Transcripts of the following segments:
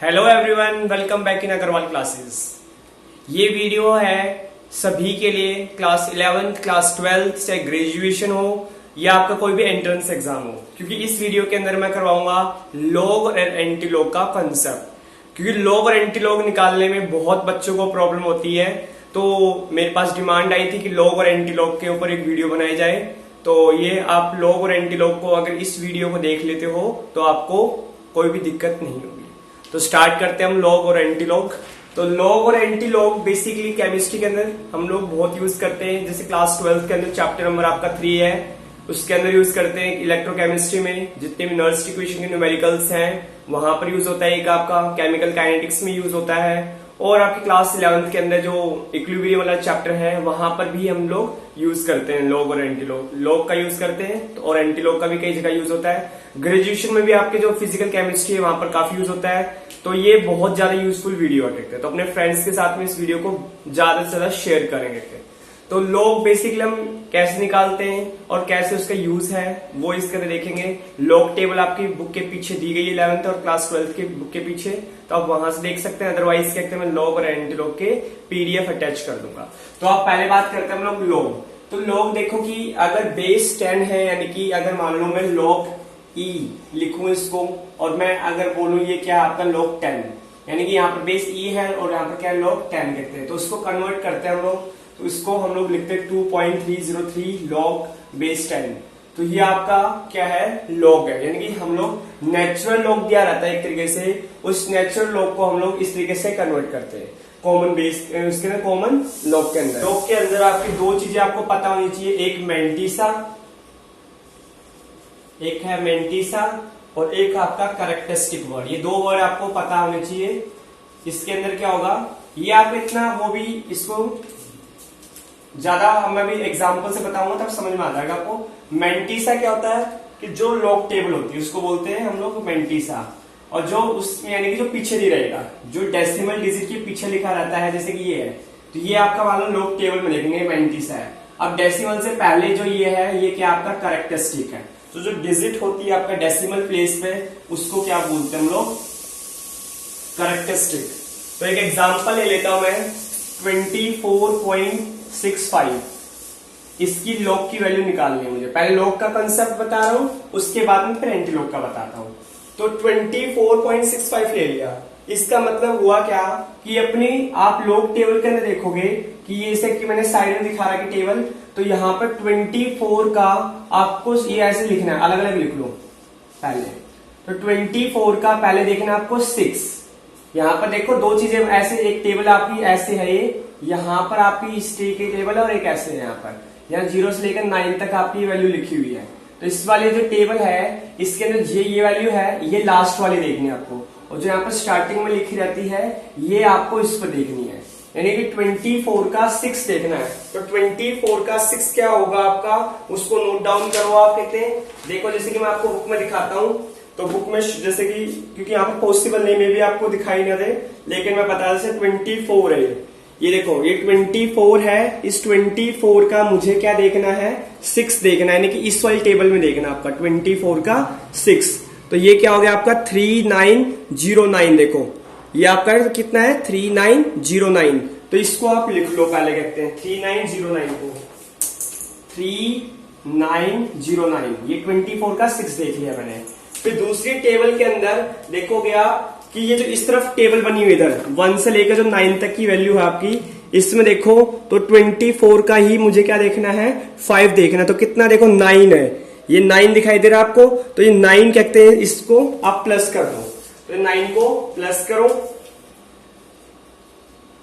Hello everyone, welcome back in Agarwal classes. ये video है सभी के लिए, क्लास 11th, क्लास 12th, चाहे ग्रेजुएशन हो या आपका कोई भी एंट्रेंस एग्जाम हो, क्योंकि इस वीडियो के अंदर मैं करवाऊंगा लॉग और एंटी लॉग का कंसेप्ट। क्योंकि लॉग और एंटी लॉग निकालने में बहुत बच्चों को प्रॉब्लम होती है, तो मेरे पास डिमांड आई थी कि लॉग और एंटी लॉग के ऊपर एक वीडियो बनाई जाए। तो ये आप लॉग और एंटी लॉग को अगर इस वीडियो को देख लेते हो तो आपको कोई भी दिक्कत नहीं होगी। तो स्टार्ट करते हैं हम लॉग और एंटी लॉग। तो लॉग और एंटी लॉग बेसिकली केमिस्ट्री के अंदर हम लोग बहुत यूज करते हैं। जैसे क्लास 12 के अंदर चैप्टर नंबर आपका 3 है, उसके अंदर यूज करते हैं। इलेक्ट्रोकेमिस्ट्री में जितने भी नर्स इक्वेशन के न्यूमेरिकल्स हैं वहां पर यूज होता है। एक आपका केमिकल काइनेटिक्स में यूज होता है, और आपकी क्लास 11th के अंदर जो इक्विलिब्रियम वाला चैप्टर है वहां पर भी हम लोग यूज करते हैं लॉग और एंटी लॉग। लॉग का यूज करते हैं और एंटी लॉग का भी कई जगह यूज होता है। ग्रेजुएशन में भी आपके जो फिजिकल केमिस्ट्री है वहां पर काफी यूज होता है। तो ये बहुत ज्यादा यूजफुल वीडियो है, तो अपने फ्रेंड्स के साथ में इस वीडियो को ज्यादा से ज्यादा शेयर करेंगे। तो लॉग बेसिकली हम कैसे निकालते हैं और कैसे उसका यूज है वो इसके अंदर देखेंगे। लॉग टेबल आपकी बुक के पीछे दी गई है 11th और क्लास 12th की बुक के पीछे, तो आप वहां से देख सकते हैं। अदरवाइज क्या मैं लॉग और एंटी लॉग के पीडीएफ अटैच कर दूंगा। तो आप पहले बात करते हैं हम लोग लॉग। तो लॉग देखो कि अगर बेस 10 है, यानी कि अगर मान लो मैं लॉग ई लिखूं इसको, और मैं अगर बोलूं ये क्या आपका लॉग 10, यानी कि यहाँ पर बेस ई है और यहाँ पर क्या लॉग 10 कहते हैं। तो उसको कन्वर्ट करते हैं हम लोग, तो इसको हम लोग लिखते हैं 2.303 लॉग बेस 10। तो ये आपका क्या है, लॉग है। यानी कि हम लोग नेचुरल लॉग दिया रहता है एक तरीके से, उस नेचुरल लॉग को हम लोग इस तरीके से कन्वर्ट करते हैं कॉमन बेस, उसके अंदर कॉमन लॉग के अंदर। लॉग के अंदर आपकी दो चीजें आपको पता होनी चाहिए, एक मेंटिसा, एक है मेंटिसा और एक आपका कैरेक्टरिस्टिक वर्ड। ये दो वर्ड आपको पता होने चाहिए। इसके अंदर क्या होगा, ये आप इतना वो भी इसको ज्यादा मैं भी एग्जांपल से बताऊंगा तब समझ में आ जाएगा आपको। मेंटिसा क्या होता है कि जो लॉग टेबल होती है उसको बोलते हैं हम लोग मेंटिसा, और जो उसमें यानी कि जो पीछे नहीं रहेगा, जो डेसिमल डिजिट के पीछे लिखा रहता है, जैसे कि ये है, तो ये आपका मान लो लॉग टेबल में लिखेंगे मेंटिसा है। अब डेसिमल से पहले जो ये है ये क्या आपका कैरेक्टरिस्टिक है। तो जो डिजिट होती है आपका डेसिमल प्लेस पे उसको क्या बोलते हैं हम लोग, कैरेक्टरिस्टिक। तो एक एग्जांपल ले लेता हूं मैं, 24.65 इसकी लॉग की वैल्यू निकालनी है मुझे। पहले लॉग का कंसेप्ट बता रहा हूं, उसके बाद में फिर एंटी लॉग का बताता हूं। तो 24.65 ले लिया। इसका मतलब हुआ क्या कि अपनी आप लॉग टेबल के अंदर देखोगे कि ये जैसे कि मैंने साइड में दिखा रहा है टेबल, तो यहाँ पर 24 का आपको ये ऐसे लिखना है, अलग अलग लिख लो पहले। तो 24 का पहले देखना आपको 6। यहाँ पर देखो दो चीजें ऐसे, एक टेबल आपकी ऐसे है, ये यहाँ पर आपकी इस तरीके की टेबल है और एक ऐसे है यहाँ पर, यहाँ 0 से लेकर 9 तक आपकी वैल्यू लिखी हुई है। तो इस वाले जो टेबल है इसके अंदर ये वैल्यू है, ये लास्ट वाली देखनी है आपको, और जो यहाँ पर स्टार्टिंग में लिखी रहती है ये आपको इस पर देखनी है। यानी कि 24 का 6 देखना है। तो 24 का 6 क्या होगा आपका, उसको नोट डाउन करो आप। कहते हैं देखो, जैसे कि मैं आपको बुक में दिखाता हूं, तो बुक में जैसे कि क्योंकि यहाँ पर पॉसिबल नहीं, में भी आपको दिखाई ना दे, लेकिन मैं बता जैसे 24 है, ये देखो ये 24 है। इस 24 का मुझे क्या देखना है, 6 देखना है, यानी कि इस वाली टेबल में देखना आपका 24 का 6। तो ये क्या हो गया आपका 3909। देखो ये आपका कितना है, 3909। तो इसको आप लिख लो पहले, कहते हैं 3909 को 3909। ये 24 का 6 देख लिया मैंने। फिर दूसरी टेबल के अंदर देखोगे आप कि ये जो इस तरफ टेबल बनी हुई इधर 1 से लेकर जो 9 तक की वैल्यू है आपकी, इसमें देखो तो 24 का ही मुझे क्या देखना है, 5 देखना है। तो कितना देखो 9 है, ये 9 दिखाई दे रहा है आपको, तो ये 9 कहते हैं, इसको आप प्लस कर दो। तो 9 को प्लस करो,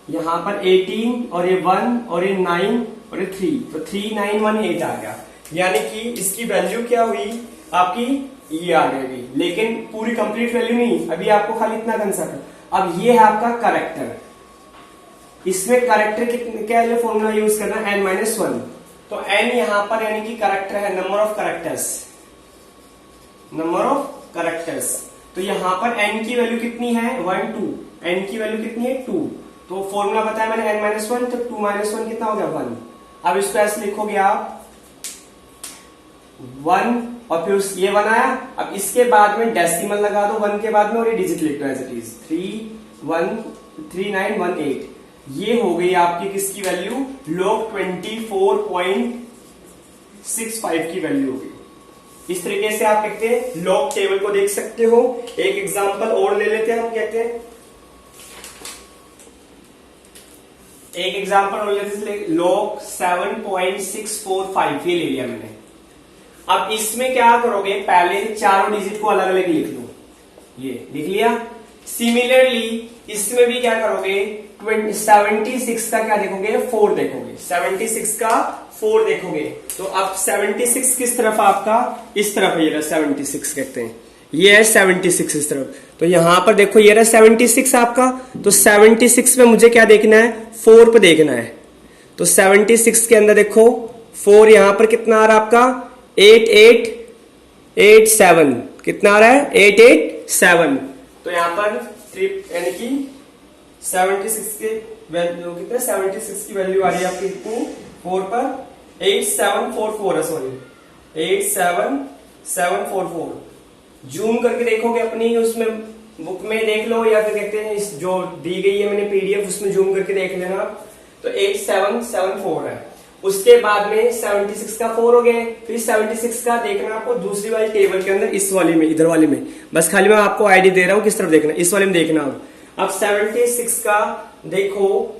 यहां पर 18 और ये 1 और ये 9 और ये 3, तो 3918 आ गया। यानी कि इसकी वैल्यू क्या हुई आपकी, ये आ गई। लेकिन पूरी कंप्लीट वैल्यू नहीं, अभी आपको खाली इतना कंसेप्ट। अब ये है आपका कैरेक्टर। इसमें कैरेक्टर क्या है, फॉर्मूला यूज करना n-1। तो n यहां पर यानी कि कैरेक्टर है, number of characters, number of characters. तो यहां पर n की वैल्यू कितनी है, 1 2, n की वैल्यू कितनी है 2। तो फॉर्मूला बताया मैंने n-1, तो 2 - 1 कितना हो गया 1। अब इसको ऐसे लिखोगे आप 1 और फिर ये 1 आया। अब इसके बाद में डेसिमल लगा दो 1 के बाद में और ये डिजिट लिख दो एज इट इज 3,1,3918। ये हो गई आपकी किसकी वैल्यू, log 24.65 की वैल्यू हो गई। इस तरीके से आप कहते हैं लॉग टेबल को देख सकते हो। एक एग्जांपल और ले लेते हैं, हम कहते हैं एक एग्जांपल और लेते हैं log 7.645 ये ले लिया मैंने। अब इसमें क्या करोगे, पहले चारों डिजिट को अलग अलग लिख लो, ये लिख लिया। सिमिलरली इसमें भी क्या करोगे, 76 का क्या देखोगे, 4 देखोगे, 76 का 4 देखोगे। तो अब 76 किस तरफ आपका, इस तरफ है, ये रहा 76 कहते हैं, ये है 76 इस तरफ। तो यहां पर देखो ये रहा 76 आपका, तो 76 में मुझे क्या देखना है, 4 पे देखना है। तो 76 के अंदर देखो 4 यहां पर कितना आ रहा है आपका, 8887 कितना आ रहा है, 887। तो यहां पर यानी कि 76 के वैल्यू कितना, 76 की वैल्यू आ रही है आपकी 4 पर 8744 है, सॉरी 87744। जूम करके देखोगे अपनी उसमें बुक में देख लो, या फिर कहते हैं इस जो दी गई है मैंने पीडीएफ उसमें जूम करके देख लेना। तो 8774 है। उसके बाद में 76 का 4 हो गए, फिर 76 का देखना आपको दूसरी वाली टेबल के अंदर, इस वाली में, इधर वाली में। बस खाली मैं आपको आईडी दे रहा हूं किस तरफ देखना, इस वाले में देखना। अब 76 का देखो,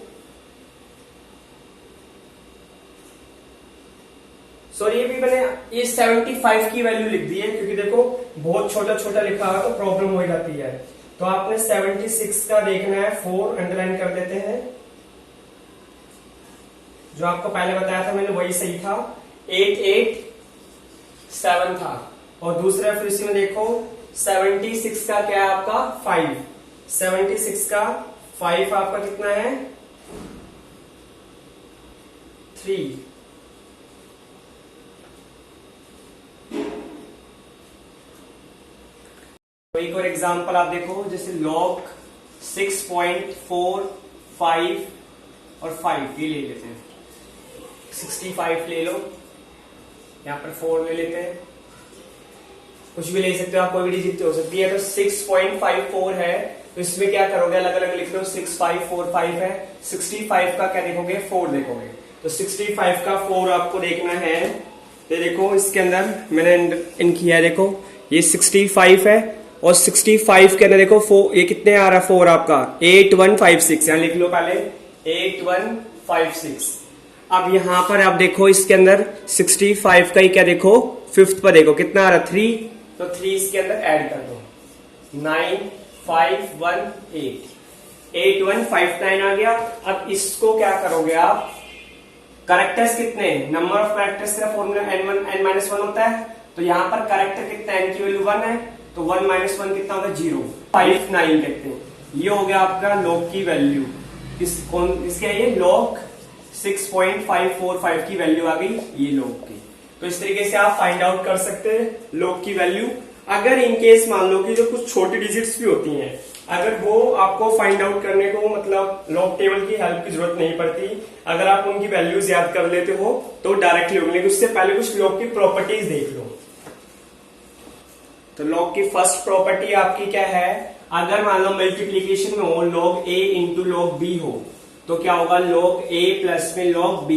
सॉरी ये भी मैंने ये 75 की वैल्यू लिख दी है, क्योंकि देखो बहुत छोटा छोटा लिखा हुआ तो प्रॉब्लम हो जाती है। तो आपने 76 का देखना है, 4 अंडरलाइन कर देते हैं। जो आपको पहले बताया था मैंने वही सही था, 887 था। और दूसरा फिर इसी में देखो 76 का क्या है आपका, 5। 76 का 5 आपका कितना है, 3। तो एक और एग्जांपल आप देखो, जैसे log 6.45 और 5 ये ले लेते हैं। 65 ले लो, यहां पर 4 ले लेते हैं, कुछ भी ले सकते हो आप, कोई भी डिजिट हो सकती है। तो 6.54 है, तो इसमें क्या करोगे, अलग अलग लिख लो, 6545 है। 65 का क्या देखोगे, 4 देखोगे। तो 65 का 4 आपको देखना है। ये देखो इसके अंदर मैंने इन किया, देखो ये 65 है और 65 के अंदर देखो 4, ये कितने आ रहा है 4 आपका, 8156, यहां लिख लो पहले 8156। अब यहां पर आप देखो इसके अंदर 65 का ही क्या देखो, 5th पर देखो कितना आ रहा है, 3। तो 3 इसके अंदर ऐड कर दो, 9518, 8159 आ गया। अब इसको क्या करोगे आप, करेक्टर्स कितने, नंबर ऑफ करेक्टर्स का फॉर्मूला n-1 होता है। तो यहां पर करेक्टर कितना, n की वैल्यू 1 है, तो 1 - 1 कितना होगा, 0। 59 कहते हैं। ये हो गया आपका log की वैल्यू, इसके ये log 6.545 की वैल्यू आ गई, ये log की। तो इस तरीके से आप फाइंड आउट कर सकते हैं log की वैल्यू। अगर इनकेस मान लो कि जो कुछ छोटी डिजिट्स भी होती हैं, अगर वो आपको फाइंड आउट करने को मतलब लॉग टेबल की हेल्प की जरूरत नहीं पड़ती, अगर आप उनकी वैल्यूज याद कर लेते हो तो डायरेक्टली होगी। लेकिन उससे पहले कुछ लॉग की प्रॉपर्टीज देख लो। तो लॉग की फर्स्ट प्रॉपर्टी आपकी क्या है, अगर मान लो मल्टीप्लीकेशन में हो log a into log b हो, तो क्या होगा, log a प्लस में log b,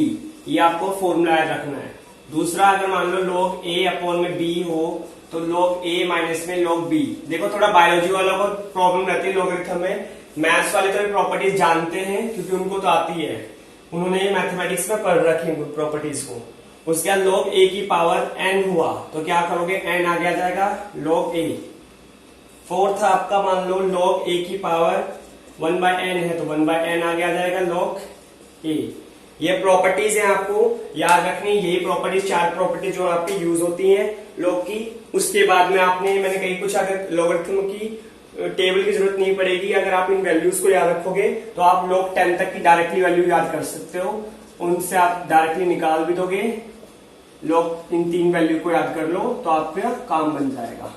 ये आपको फॉर्मूला याद रखना है। दूसरा, अगर मान लो log a अपॉन में b हो, तो log a माइनस में log b। देखो थोड़ा बायोलॉजी वालों को प्रॉब्लम रहती है लॉगरिथम में, मैथ्स वाले तो प्रॉपर्टीज जानते हैं क्योंकि उनको तो आती है, उन्होंने मैथमेटिक्स में पढ़ रखी है प्रॉपर्टीज को। उसके बाद log a की पावर n हुआ, तो क्या करोगे, n आगे आ जाएगा log a। फोर्थ आपका मान लो log a की पावर 1/n है, तो 1/n आगे आ जाएगा log a। ये प्रॉपर्टीज हैं, आपको याद रखनी, यही प्रॉपर्टीज, 4 प्रॉपर्टी जो आपकी यूज होती हैं log की। उसके बाद में आपने, मैंने कहीं कुछ अगर लॉगरिथम की टेबल की जरूरत नहीं पड़ेगी, अगर आप इन वैल्यूज को याद रखोगे तो आप log 10 तक की डायरेक्टली वैल्यू याद कर सकते हो, उनसे आप डायरेक्टली निकाल भी दोगे। log इन 3 वैल्यू को याद कर लो तो आपका काम बन जाएगा।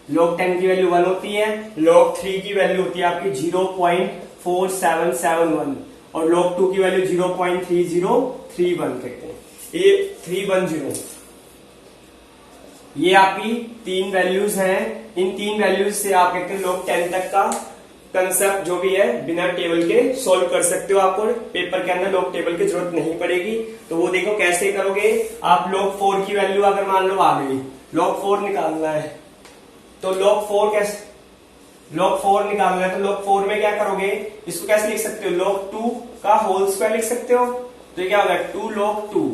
log 10 की वैल्यू 1 होती है, log 3 की वैल्यू होती है आपकी 0.4771 और log 2 की वैल्यू 0.3031 कहते हैं, ये 310। ये आपकी 3 वैल्यूज हैं। इन 3 वैल्यूज से आप कहते हैं log 10 तक का कंसेप्ट जो भी है बिना टेबल के सोल्व कर सकते हो। आपको पेपर के अंदर log टेबल की जरूरत नहीं पड़ेगी। तो वो देखो कैसे करोगे। आप log 4 की वैल्यू अगर मान लो आ गई, log 4 निकालना है तो log 4 कैसे, log 4 निकालना है तो log 4 में क्या करोगे, इसको कैसे लिख सकते हो, log 2 का होल स्क्वायर लिख सकते हो। तो ये क्या होगा 2 log 2।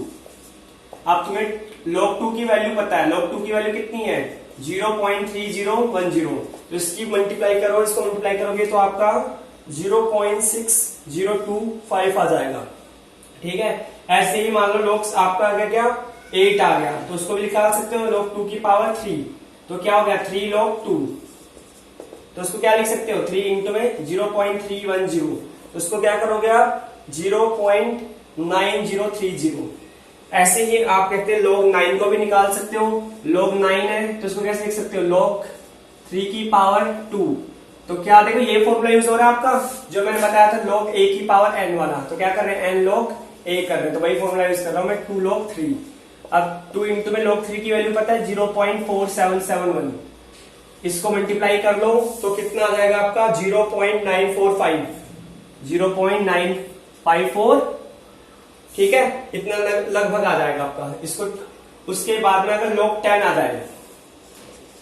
अब तुम्हें log 2 की वैल्यू पता है, log 2 की वैल्यू कितनी है 0.3010। तो इसकी मल्टीप्लाई करो, इसको मल्टीप्लाई करोगे तो आपका 0.6025 आ जाएगा। ठीक है, ऐसे ही मान लो log आपका आ गया क्या 8 आ गया, तो उसको भी लिखा सकते हो log 2 की पावर 3। तो क्या हो गया 3 log 2। तो उसको क्या लिख सकते हो 3 इंटू में 0.310। तो उसको क्या करोगे आप 0.9030। ऐसे ही आप कहते हैं log 9 को भी निकाल सकते हो। log 9 है तो उसको कैसे लिख सकते हो log 3 की पावर 2। तो क्या देखो ये फॉर्मूला यूज हो रहा है आपका जो मैंने बताया था log a की पावर n वाला। तो क्या कर रहे हैं n log a कर रहे हैं, तो वही फॉर्मूला यूज कर रहा हूं मैं 2 log 3। अब 2 इंटू में log 3 की वैल्यू पता है 0.4771। इसको मल्टीप्लाई कर लो तो कितना आ जाएगा आपका 0.954। ठीक है, इतना लगभग आ जाएगा आपका। इसको उसके बाद में अगर log 10 आ जाए,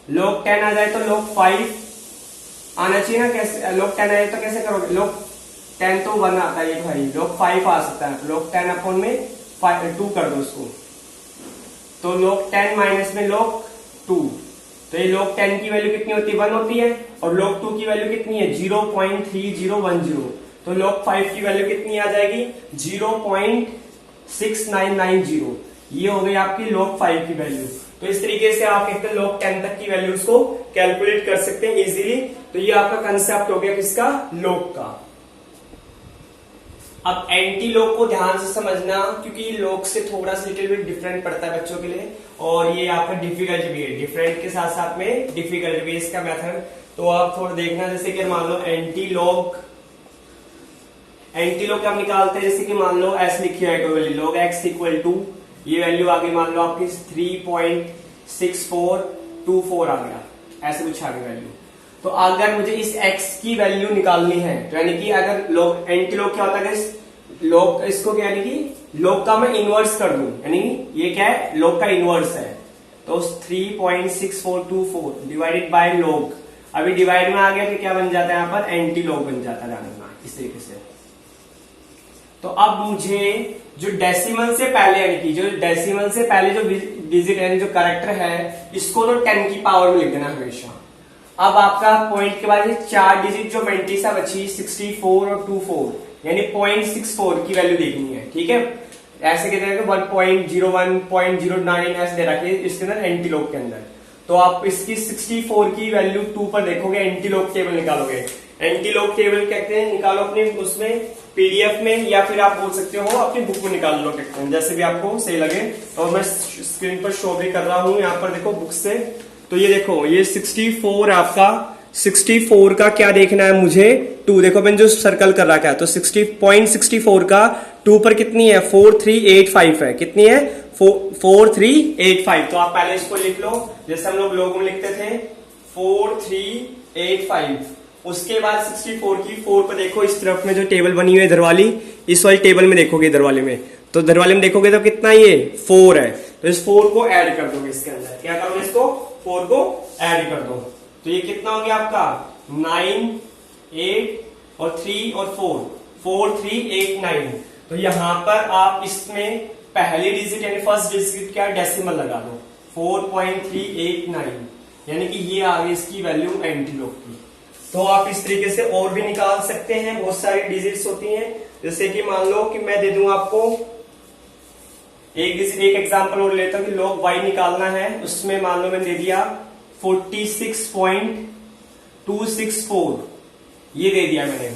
log 10 आ जाए तो log 5 आना चाहिए ना। कैसे log 10 आए तो कैसे करोगे, log 10 तो 1 आता है भाई, log 5 आ सकता है। log 10 अपॉन में 2 कर दो उसको, तो log 10 माइनस में log 2। तो ये log 10 की वैल्यू कितनी होती है 1 होती है, और log 2 की वैल्यू कितनी है 0.3010। तो log 5 की वैल्यू कितनी आ जाएगी 0.6990। ये हो गई आपकी log 5 की वैल्यू। तो इस तरीके से आप कहते हैं log 10 तक की वैल्यूज को कैलकुलेट कर सकते हैं इजीली। तो ये आपका कंसेप्ट हो गया किसका, log का। अब एंटी लॉग को ध्यान से समझना, क्योंकि लॉग से थोड़ा सा लिटिल बिट डिफरेंट पड़ता है बच्चों के लिए, और ये आपका डिफिकल्ट भी है। डिफरेंट के साथ साथ में डिफिकल्ट भी है इसका मेथड। तो आप थोड़ा देखना, जैसे कि मान लो एंटी लॉग कब निकालते हैं, जैसे कि मान लो ऐसे लिखी है log x इक्वल टू, ये वैल्यू आ गई मान लो आपकी 3.6424 आ गया, ऐसे कुछ आ गई वैल्यू। तो अगर मुझे इस x की वैल्यू निकालनी है तो यानी कि अगर log एंटी लॉग क्या होता है log, इसको क्या यानी कि log का मैं इनवर्स कर दूं, यानी ये क्या है log का इनवर्स है। तो 3.6424 डिवाइडेड बाय log, अभी डिवाइड में आ गया कि क्या बन जाता है यहाँ पर एंटी लॉग बन जाता है इस तरीके से। तो अब मुझे जो डेसिमल से पहले यानी कि जो डेसिमल से पहले जो डिजिट यानी जो कैरेक्टर है इसको तो 10 की पावर में लिख देना हमेशा। अब आपका पॉइंट के बाद ये 4 डिजिट जो मेंटिसा बची 64 और 24 यानी 0.64 की वैल्यू देखनी है। ठीक है, ऐसे कहते हैं 1.01 0.09 ऐसे दे रखी है इसके अंदर एंटी लॉग के अंदर। तो आप इसकी 64 की वैल्यू 2 पर देखोगे, एंटी लॉग टेबल निकालोगे। एंटी लॉग टेबल कहते हैं निकालो अपने उसमें पीडीएफ में, या फिर आप बोल सकते हो अपनी बुक में निकाल लो, कहते हैं जैसे भी आपको सही लगे। और मैं स्क्रीन पर शो भी कर रहा हूं, यहाँ पर देखो बुक से। तो ये देखो ये 64 आपका 64 का क्या देखना है मुझे 2, देखो मैंने जो सर्कल कर रखा है। तो 60.64 का 2 पर कितनी है 4385 है, कितनी है 4385। तो आप पहले इसको लिख लो जैसे हम लोग लोगों में लिखते थे 4385। उसके बाद 64 की 4 पर देखो, इस तरफ में जो टेबल बनी हुई है इधर वाली, इस वाली टेबल में देखोगे इधर वाले में, तो इधर वाले में देखोगे तो कितना ये 4 है। तो इस 4 को ऐड कर दोगे इसके अंदर, क्या करोगे इसको 4 को ऐड कर दो। तो ये कितना हो गया आपका 9 8 और 3 और 4 4389। तो यहां पर आप इसमें पहली डिजिट यानी फर्स्ट डिजिट क्या डेसिमल लगा दो 4.389, यानी कि ये आ गई इसकी वैल्यू एंटी लॉग की। तो आप इस तरीके से और भी निकाल सकते हैं, बहुत सारी डिजिट्स होती हैं। जैसे कि मान लो कि मैं दे दूं आपको एक एग्जांपल और लेता हूं कि log y निकालना है, उसमें मान लो मैंने दे दिया 46.264, ये दे दिया मैंने।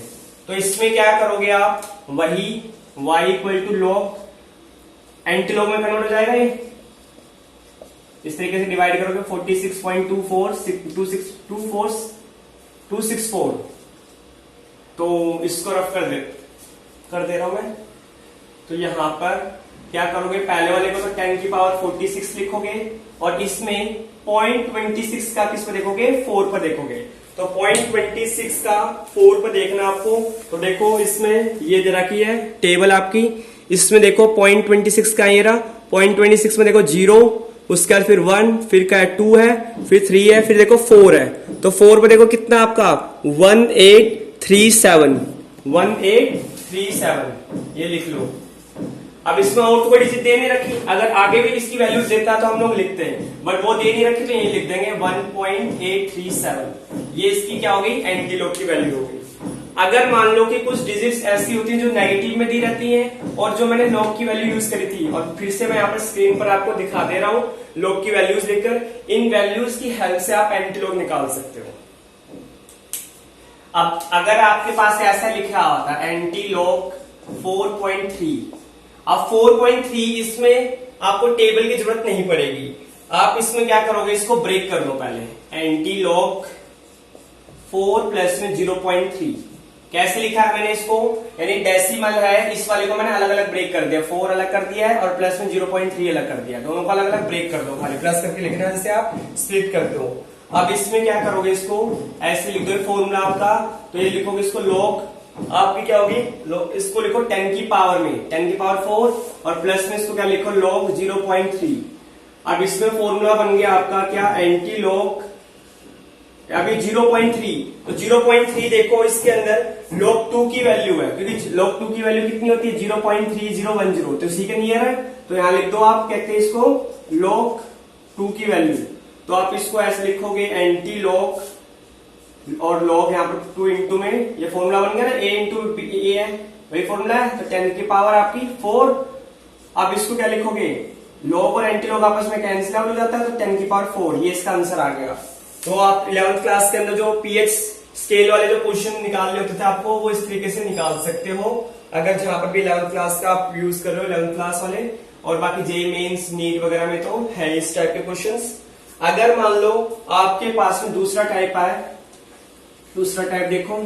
तो इसमें क्या करोगे आप, वही y equal to log anti log में कन्वर्ट हो जाएगा ये, इस तरीके से डिवाइड करोगे 46.264 तो इसको रफ कर दे रहा हूं मैं। तो यहां पर क्या करोगे, पहले वाले को तो 10 की पावर 46 लिखोगे और इसमें 0.26 का किस पर देखोगे, 4 पर देखोगे। तो 0.26 का 4 पर देखना आपको। तो देखो इसमें ये दे रखी है टेबल आपकी, इसमें देखो 0.26 का ये रहा, 0.26 में देखो 0, उसके बाद फिर 1, फिर क्या 2 है, फिर 3 है, फिर देखो 4 है। तो 4 पे देखो कितना आपका 1837, 1837 ये लिख लो। अब इसमें और तो कोई डिजिट दे नहीं रखी, अगर आगे भी इसकी वैल्यूज देता तो हम लोग लिखते हैं, बट वो दे नहीं रखी तो ये लिख देंगे 1.837। ये इसकी क्या होगी, एंटी लॉग की वैल्यू होगी। अगर मान लो कि कुछ डिजिट्स ऐसी होती हैं जो नेगेटिव में दी रहती हैं और जो मैंने लॉग की वैल्यू यूज करी थी, और फिर से मैं यहाँ पर स्क्रीन पर आपको दिखा दे रहा हूं लॉग की वैल्यूज देकर, इन वैल्यूज की हेल्प से आप एंटी लॉग निकाल सकते हो। अब अगर आपके पास ऐसा लिखा होता एंटी लॉग 4.3, अब 4.3 इसमें आपको टेबल की जरूरत नहीं पड़ेगी, आप इसमें क्या करोगे, इसको ब्रेक कर लो पहले। एंटी लॉग 4 प्लस में 0.3 कैसे लिखा है मैंने इसको, यानी डेसिमल है, इस वाले को मैंने अलग अलग ब्रेक कर दिया, 4 अलग कर दिया है और प्लस में 0.3 अलग कर दिया, दोनों को अलग अलग ब्रेक कर दो, खाली प्लस करके लिखना है जैसे आप स्प्लिट करते हो। अब इसमें क्या करोगे, इसको ऐसे लिख दो फॉर्मूला आपका, तो ये लिखोगे इसको लॉग आपकी क्या होगी, इसको लिखो 10 की पावर में 10 की पावर 4 और प्लस में इसको क्या लिखो लॉग 0.3। अब इसमें फॉर्मूला बन गया आपका क्या, एंटी लॉग अभी 0.3, तो 0.3 देखो इसके अंदर log 2 की वैल्यू है, क्योंकि log 2 की वैल्यू कितनी होती है 0.3010, तो इसी के नियर है, तो यहां लिख दो आप, कहते हैं इसको log 2 की वैल्यू। तो आप इसको ऐसे लिखोगे एंटी लॉग और log यहाँ पर 2 इंटू में, ये फॉर्मूला बन गया ना, a इंटू ए है वही फॉर्मूला है, तो 10 की पावर आपकी 4। अब इसको क्या लिखोगे, log और एंटी लॉग आपस में कैंसिल आउट हो जाता है, तो 10 की पावर 4, ये इसका आंसर आ गया। तो आप 11th क्लास के अंदर जो पीएच स्केल वाले जो क्वेश्चन निकालने होते थे आपको, वो इस तरीके से निकाल सकते हो, अगर जहां पर भी 11th क्लास का आप यूज कर रहे हो 11th क्लास वाले, और बाकी जेईई मेंस नीट वगैरह में तो है इस टाइप के क्वेश्चंस। अगर मान लो आपके पास में दूसरा टाइप आए, दूसरा टाइप देखो,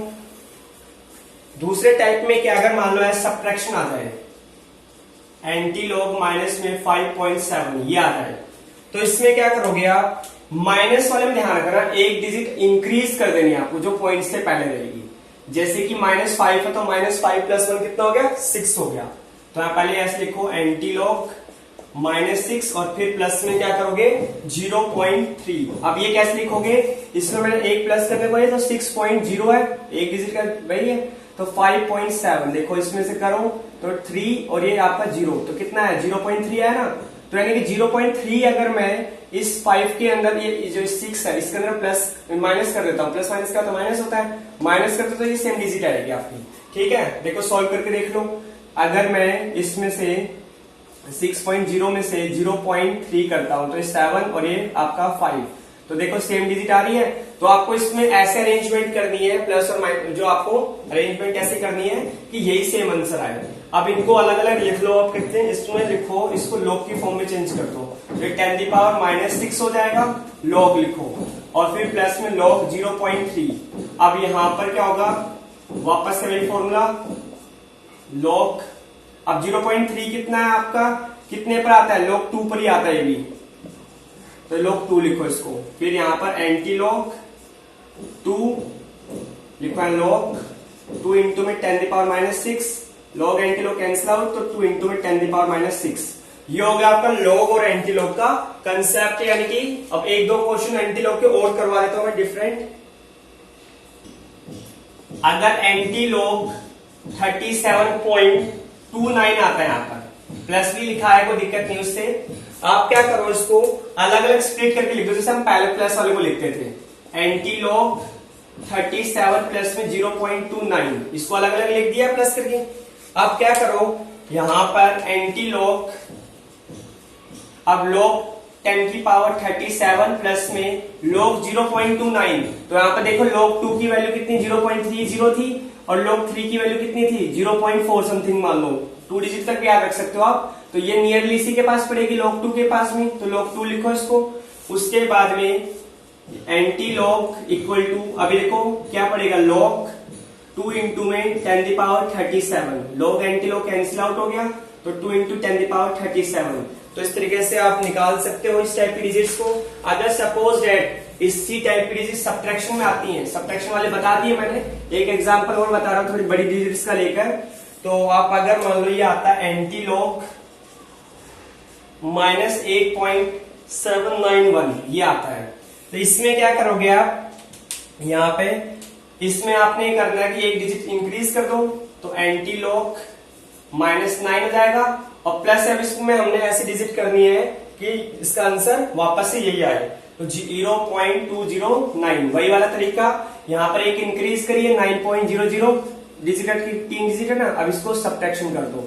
दूसरे टाइप में क्या, अगर मान लो है सब्ट्रैक्शन आ जाए, एंटी लॉग माइनस में 5.7 ये आता है, तो इसमें क्या करोगे आप, माइनस वाले में ध्यान रखना, एक डिजिट इंक्रीज कर देनी है आपको जो पॉइंट से पहले रहेगी। जैसे कि -5 है तो -5 प्लस 1 कितना हो गया, 6 हो गया। तो आप पहले ऐसे लिखो एंटी लॉग -6 और फिर प्लस में क्या करोगे 0.3। अब ये कैसे लिखोगे, इसमें मैंने एक प्लस करने को है तो 6.0 है, एक डिजिट का वही है, तो 5.7 देखो इसमें से करो तो 3 और ये आपका 0, तो कितना है 0.3 है ना। तो यानी कि 0.3 अगर मैं इस 5 के अंदर, ये जो 6 है इसके अंदर प्लस माइनस कर देता हूँ, प्लस माइनस का तो माइनस होता है, माइनस करते तो ये सेम डिजिट आएगी आपकी। ठीक है, देखो सॉल्व करके देख लो, अगर मैं इसमें से 6.0 में से 0.3 करता हूं तो ये 7 और ये आपका 5, तो देखो सेम डिजिट आ रही है। तो आपको इसमें ऐसे अरेंजमेंट करनी है, प्लस और माइनस, जो आपको अरेंजमेंट ऐसे करनी है कि यही सेम आंसर आए। अब इनको अलग अलग लिख लो, आप कहते हैं इसमें लिखो, इसको लॉग की फॉर्म में चेंज कर दो, तो 10 की पावर -6 हो जाएगा, लॉग लिखो और फिर प्लस में लॉग 0.3। अब यहां पर क्या होगा, वापस से वही फॉर्मूला लॉग, अब 0.3 कितना है आपका, कितने पर आता है, log 2 पर ही आता है ये भी, तो log 2 लिखो इसको, फिर यहां पर एंटी log 2 लिखो है, log 2 इंटू में 10 की power -6, log anti log cancel out, तो 2 इंटू में 10 की पावर -6। ये हो गया आपका log और एंटी log का कंसेप्ट, यानी कि अब एक दो क्वेश्चन एंटी log के और करवा देता हूं मैं डिफरेंट। अगर एंटी log 37.29 आता है, यहाँ पर प्लस भी लिखा है, कोई दिक्कत नहीं उससे, आप क्या करो इसको अलग अलग स्प्लिट करके लिख दो, जैसे हम पहले प्लस वाले को लिखते थे, एंटी लॉग 37 प्लस में 0.29, इसको अलग अलग लिख दिया प्लस करके। अब क्या करो, यहां पर एंटी लॉग, अब लॉग 10 की पावर 37 प्लस में log 0.29, तो यहां पर देखो log 2 की वैल्यू कितनी 0.30 थी और log 3 की वैल्यू कितनी थी 0.4 समथिंग, मान लो 2 डिजिट तक भी याद रख सकते हो आप। तो ये नियरली इसी के पास पड़ेगी log 2 के पास में, तो log 2 लिखो इसको। उसके बाद में एंटी log इक्वल टू, अभी देखो क्या पड़ेगा, log 2 इंटू में 10 की power 37, log anti log cancel out हो गया, तो 2 इंटू 10⁻37। तो इस तरीके से आप निकाल सकते हो इस टाइप की डिजिट्स को। अगर सपोज दैट इसी टाइप की डिजिट सब्ट्रैक्शन में आती हैं, सब्ट्रैक्शन वाले बता दिए मैंने, एक एग्जांपल और बता रहा हूं थोड़ी बड़ी डिजिट्स का लेकर। तो आप अगर मान लो ये आता है एंटीलॉग -8.791 ये आता है, तो इसमें क्या करोगे आप, यहाँ पे इसमें आपने करना है कि एक डिजिट इंक्रीज कर दो, तो एंटीलॉग -9 हो जाएगा, और प्लस अब इसमें हमने ऐसी डिजिट करनी है कि इसका आंसर वापस से यही आए, तो 0.209 वही वाला तरीका। यहाँ पर एक इंक्रीज करिए 9.00 डिजिट की 3 डिजिट है ना, अब इसको सब्ट्रैक्शन कर दो,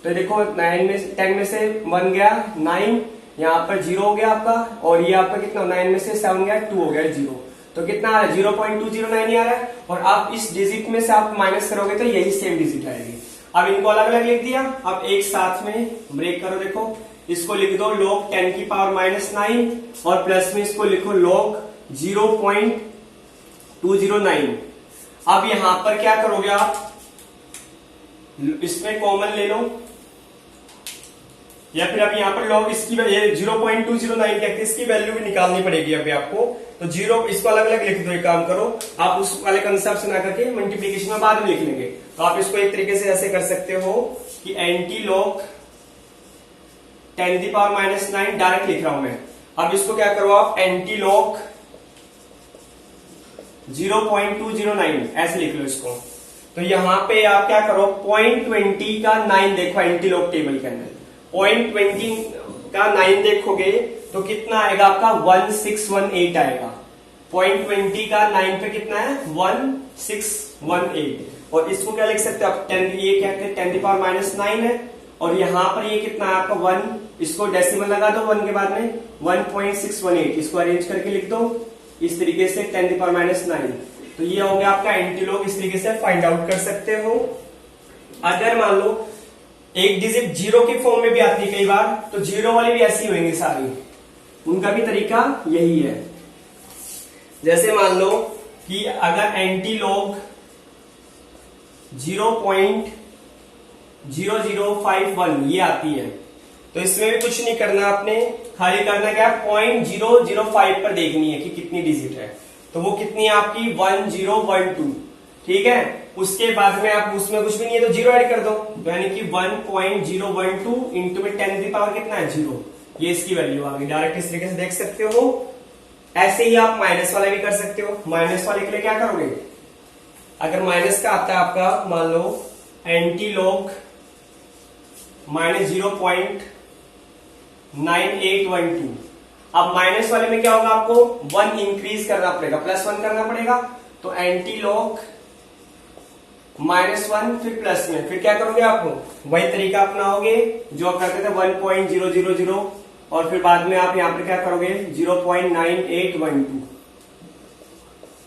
तो देखो 10 में से 1 गया 9, यहाँ पर 0 हो गया आपका, और ये आपका कितना 9 में से 7 गया 2 हो गया 0, तो कितना आ रहा है 0.209 ही आ रहा है। और आप इस डिजिट में से आप माइनस करोगे तो यही सेम डिजिट आएगी। अब इनको अलग अलग लिख दिया, अब एक साथ में ब्रेक करो, देखो इसको लिख दो log 10⁻⁹ और प्लस में इसको लिखो log 0.209। अब यहां पर क्या करोगे आप, इसमें कॉमन ले लो, या फिर अब यहाँ पर log इसकी 0.209 कहते हैं, इसकी वैल्यू भी निकालनी पड़ेगी अभी आपको, तो 0 इसको अलग अलग लिख दो। एक काम करो, आप उस वाले कंसेप्ट से ना करके मल्टीप्लीकेशन में बाद में लिख लेंगे, तो आप इसको एक तरीके से ऐसे कर सकते हो कि एंटीलॉग 10⁻⁹ डायरेक्ट लिख रहा हूं मैं। अब इसको क्या करो आप, एंटीलॉग 0.209 ऐसे लिख लो इसको। तो यहां पे आप क्या करो, 0.20 का 9 देखो एंटीलॉग टेबल के अंदर, 0.20 का 9 देखोगे तो कितना आएगा आपका 1618 आएगा। 0.20 का 9 पे कितना है 1618, और इसको क्या लिख सकते हो आप, 10 ये क्या है 10⁻⁹ है, और यहां पर ये कितना है आपका 1, इसको डेसिमल लगा दो 1 के बाद में 1.618, इसको अरेंज करके लिख दो इस तरीके से 10⁻⁹। तो ये हो गया आपका एंटीलॉग, इस तरीके से फाइंड आउट कर सकते हो। अगर मान लो एक डिजिट 0 की फॉर्म में भी आती है कई बार, तो 0 वाली भी ऐसी होंगी सारी, उनका भी तरीका यही है। जैसे मान लो कि अगर एंटीलॉग 0.0051 ये आती है, तो इसमें भी कुछ नहीं करना आपने, खाली करना क्या है 0.005 पर देखनी है कि कितनी डिजिट है, तो वो कितनी है आपकी 1012, ठीक है। उसके बाद में आप उसमें कुछ भी नहीं है तो 0 ऐड कर दो, तो यानी कि 1.012 इंटू में 10 की पावर कितना है 0, ये इसकी वैल्यू आ गई। डायरेक्ट इस तरीके से देख सकते हो। ऐसे ही आप माइनस वाला भी कर सकते हो। माइनस वाले के लिए क्या करोगे, अगर माइनस का आता है आपका, मान लो एंटीलॉग -0.9812, अब माइनस वाले में क्या होगा, आपको 1 इंक्रीज करना पड़ेगा, +1 करना पड़ेगा, तो एंटीलॉग -1 फिर प्लस में, फिर क्या करोगे आप, वही तरीका अपनाओगे जो करते थे 1.000, और फिर बाद में आप यहां पर क्या करोगे 0.9812,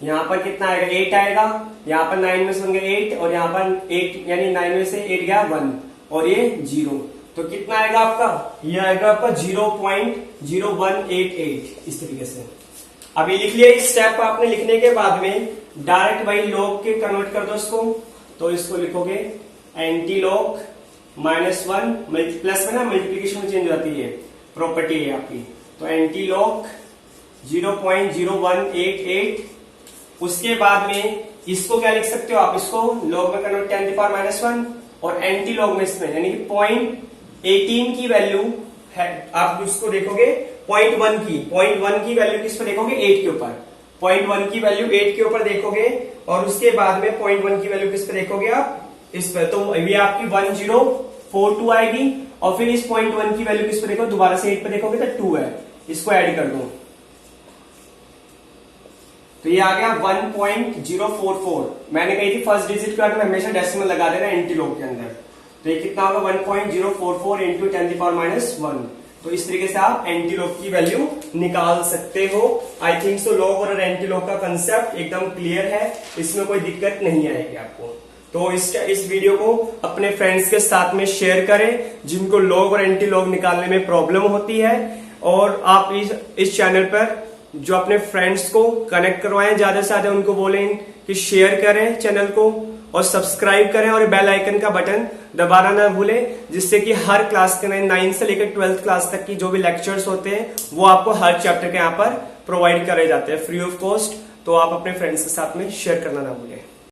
यहां पर कितना आएगा 8 आएगा, यहां पर 9 में से होंगे 8, और यहां पर 8 यानी 9 में से 8 गया 1, और ये 0, तो कितना आएगा आपका, ये आएगा आपका 0.0188 इस तरीके से। अभी लिख लिया, इस स्टेप आपने लिखने के बाद में डायरेक्ट वही लॉग के कन्वर्ट कर दो इसको, तो इसको लिखोगे एंटीलॉग -1 प्लस में ना मल्टीप्लीकेशन में चेंज हो जाती है, प्रॉपर्टी है आपकी, तो एंटीलॉग 0.0188, उसके बाद में इसको क्या लिख सकते हो आप, इसको लॉग में कन्वर्ट 10⁻⁻1, और एंटीलॉग में इसमें यानी कि 0.18 की वैल्यू है, आप उसको देखोगे 0.1 की वैल्यू किस पर देखोगे 8 के ऊपर, 0.1 की वैल्यू 8 के ऊपर देखोगे, और उसके बाद में 0.1 की वैल्यू किस पर देखोगे आप इस पर, तो ये आपकी 1042 आएगी, और फिर इस 0.1 की वैल्यू किस पर देखो, दोबारा से 8 पे देखोगे तो 2 है, इसको ऐड कर दो, तो ये आ गया 1.044। मैंने कही थी फर्स्ट डिजिट का हमेशा डेसिमल लगा देना एंटीलॉग के अंदर, तो ये कितना होगा 1.044 इंटू 10⁻⁻1। तो इस तरीके से आप एंटीलॉग की वैल्यू निकाल सकते हो। आई थिंक सो लॉग और एंटीलॉग का कंसेप्ट एकदम क्लियर है, इसमें कोई दिक्कत नहीं आएगी आपको। तो इस वीडियो को अपने फ्रेंड्स के साथ में शेयर करें जिनको लॉग और एंटीलॉग निकालने में प्रॉब्लम होती है, और आप इस चैनल पर जो अपने फ्रेंड्स को कनेक्ट करवाएं, ज्यादा से ज्यादा उनको बोलें कि शेयर करें चैनल को, और सब्सक्राइब करें और बेल आइकन का बटन दबाना ना भूलें, जिससे कि हर क्लास के 9 से लेकर 12th क्लास तक की जो भी लेक्चर्स होते हैं वो आपको हर चैप्टर के यहाँ पर प्रोवाइड करे जाते हैं फ्री ऑफ कॉस्ट। तो आप अपने फ्रेंड्स के साथ में शेयर करना ना भूलें।